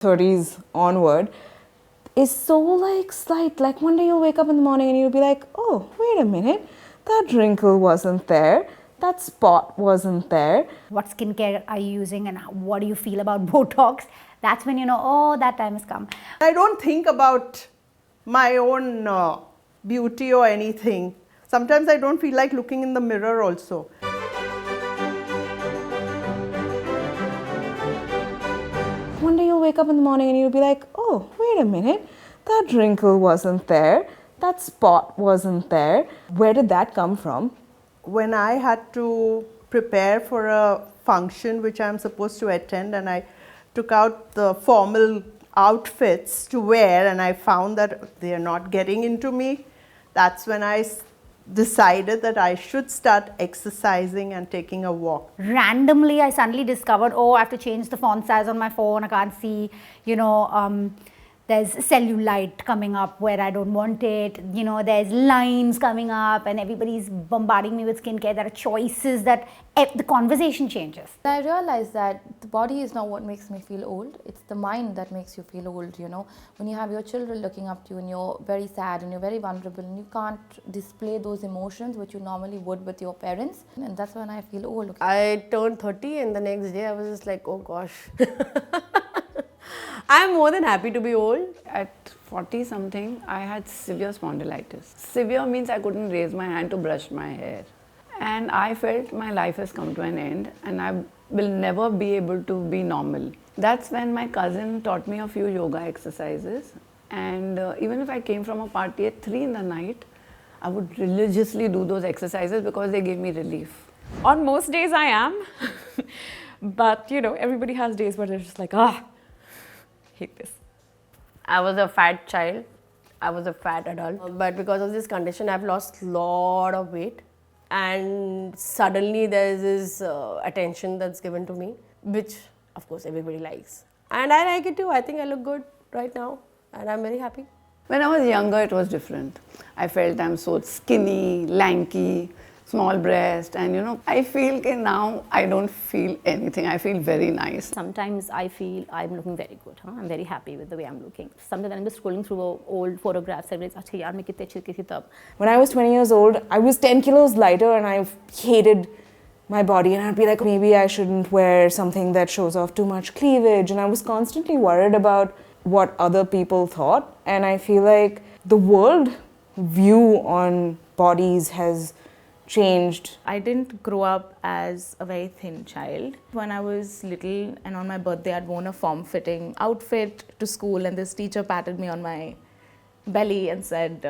30s onward is so like slight. Like one day you'll wake up in the morning and you'll be like, oh, wait a minute, that wrinkle wasn't there, that spot wasn't there. What skincare are you using and what do you feel about Botox? That's when you know, oh, that time has come. I don't think about my own beauty or anything. Sometimes I don't feel like looking in the mirror also. One day you'll wake up in the morning and you'll be like, oh, wait a minute, that wrinkle wasn't there, that spot wasn't there. Where did that come from? When I had to prepare for a function which I'm supposed to attend, and I took out the formal outfits to wear and I found that they are not getting into me, that's when I decided that I should start exercising and taking a walk. Randomly, I suddenly discovered, oh, I have to change the font size on my phone. I can't see, there's cellulite coming up where I don't want it. There's lines coming up and everybody's bombarding me with skincare. There are choices that the conversation changes. I realized that the body is not what makes me feel old. It's the mind that makes you feel old, When you have your children looking up to you and you're very sad and you're very vulnerable and you can't display those emotions which you normally would with your parents. And that's when I feel old. I turned 30 and the next day I was just like, oh gosh. I'm more than happy to be old. At 40 something, I had severe spondylitis. Severe means I couldn't raise my hand to brush my hair. And I felt my life has come to an end and I will never be able to be normal. That's when my cousin taught me a few yoga exercises. And even if I came from a party at 3 in the night, I would religiously do those exercises because they gave me relief. On most days I am, but everybody has days where they're just like, hate this. I was a fat child. I was a fat adult. But because of this condition, I've lost a lot of weight. And suddenly there's this attention that's given to me, which of course everybody likes. And I like it too. I think I look good right now and I'm very happy. When I was younger, it was different. I felt I'm so skinny, lanky, small breast, and I feel now I don't feel anything. I feel very nice. Sometimes I feel I'm looking very good. I'm very happy with the way I'm looking. Sometimes I'm just scrolling through old photographs and it's, when I was 20 years old, I was 10 kilos lighter and I hated my body, and I'd be like, maybe I shouldn't wear something that shows off too much cleavage, and I was constantly worried about what other people thought. And I feel like the world view on bodies has changed. I didn't grow up as a very thin child. When I was little and on my birthday, I'd worn a form-fitting outfit to school, and this teacher patted me on my belly and said,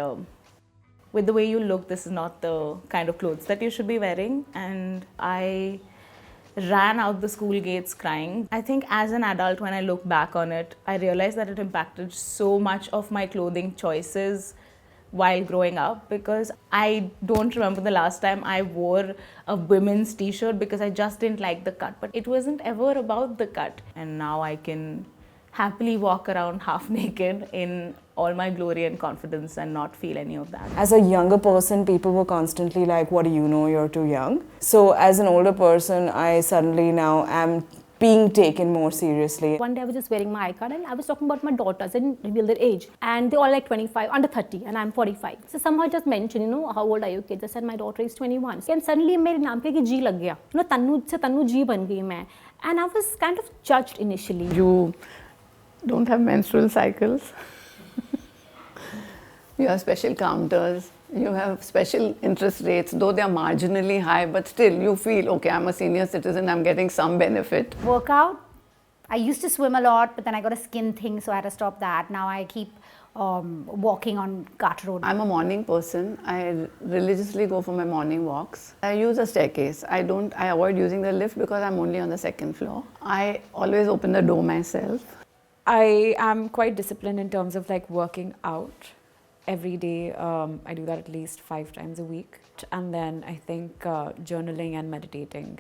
with the way you look, this is not the kind of clothes that you should be wearing. And I ran out the school gates crying. I think as an adult, when I look back on it, I realized that it impacted so much of my clothing choices while growing up, because I don't remember the last time I wore a women's t-shirt because I just didn't like the cut, but it wasn't ever about the cut. And now I can happily walk around half naked in all my glory and confidence and not feel any of that. As a younger person, people were constantly like, what do you know, you're too young. So as an older person, I suddenly now am being taken more seriously. One day I was just wearing my iCard and I was talking about my daughters and reveal their age. And they're all like 25, under 30, and I'm 45. So somehow I just mentioned, how old are you kids? I said, my daughter is 21. And suddenly मेरे नाम पे G लग गया. तन्नू से Tannu G बन गई मैं. And I was kind of judged initially. You don't have menstrual cycles. You have special counters. You have special interest rates, though they are marginally high, but still you feel, okay, I'm a senior citizen, I'm getting some benefit. Workout. I used to swim a lot, but then I got a skin thing, so I had to stop that. Now I keep walking on Cart Road. I'm a morning person. I religiously go for my morning walks. I use a staircase. I avoid using the lift because I'm only on the second floor. I always open the door myself. I am quite disciplined in terms of working out. Every day, I do that at least 5 times a week. And then I think journaling and meditating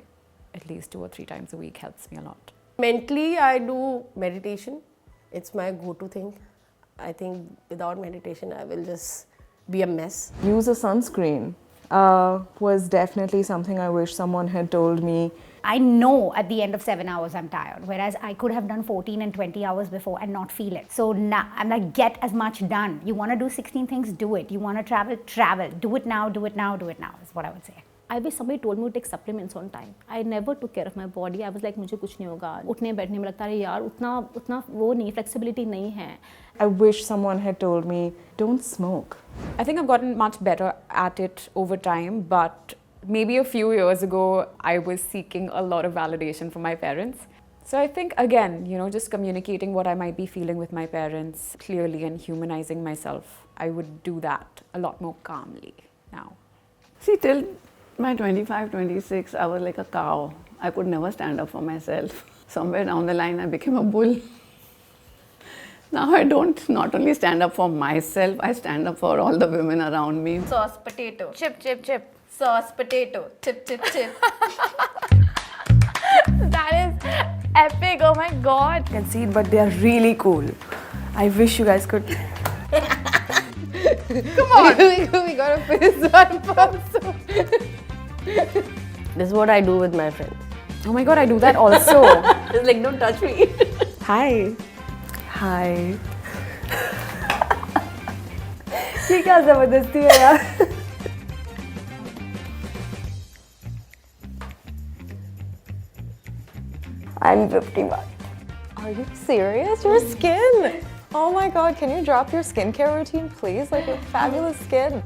at least 2 or 3 times a week helps me a lot. Mentally, I do meditation. It's my go-to thing. I think without meditation, I will just be a mess. Use a sunscreen. was definitely something I wish someone had told me. I know at the end of 7 hours I'm tired, whereas I could have done 14 and 20 hours before and not feel it. So now I'm like, get as much done. You want to do 16 things, do it. You want to travel, travel. Do it now, do it now, do it now, is what I would say. I wish somebody told me to take supplements on time. I never took care of my body. I was like, मुझे कुछ नहीं होगा. उठने बैठने में लगता है यार उतना वो नहीं, flexibility नहीं है. I wish someone had told me, don't smoke. I think I've gotten much better at it over time, but maybe a few years ago, I was seeking a lot of validation from my parents. So I think, again, just communicating what I might be feeling with my parents clearly and humanizing myself, I would do that a lot more calmly now. See, till my 25, 26, I was like a cow. I could never stand up for myself. Somewhere down the line, I became a bull. Now I don't not only stand up for myself, I stand up for all the women around me. Sauce potato, chip, chip, chip. Sauce potato, chip, chip, chip. That is epic, oh my god. I can see it, but they are really cool. I wish you guys could. Come on. we gotta finish one person. This is what I do with my friends. Oh my god, I do that also. It's like, don't touch me. Hi. Hi. ये क्या ज़बरदस्ती है यार? I'm 51. Are you serious? Your skin! Oh my god, can you drop your skincare routine, please? Like, with fabulous skin.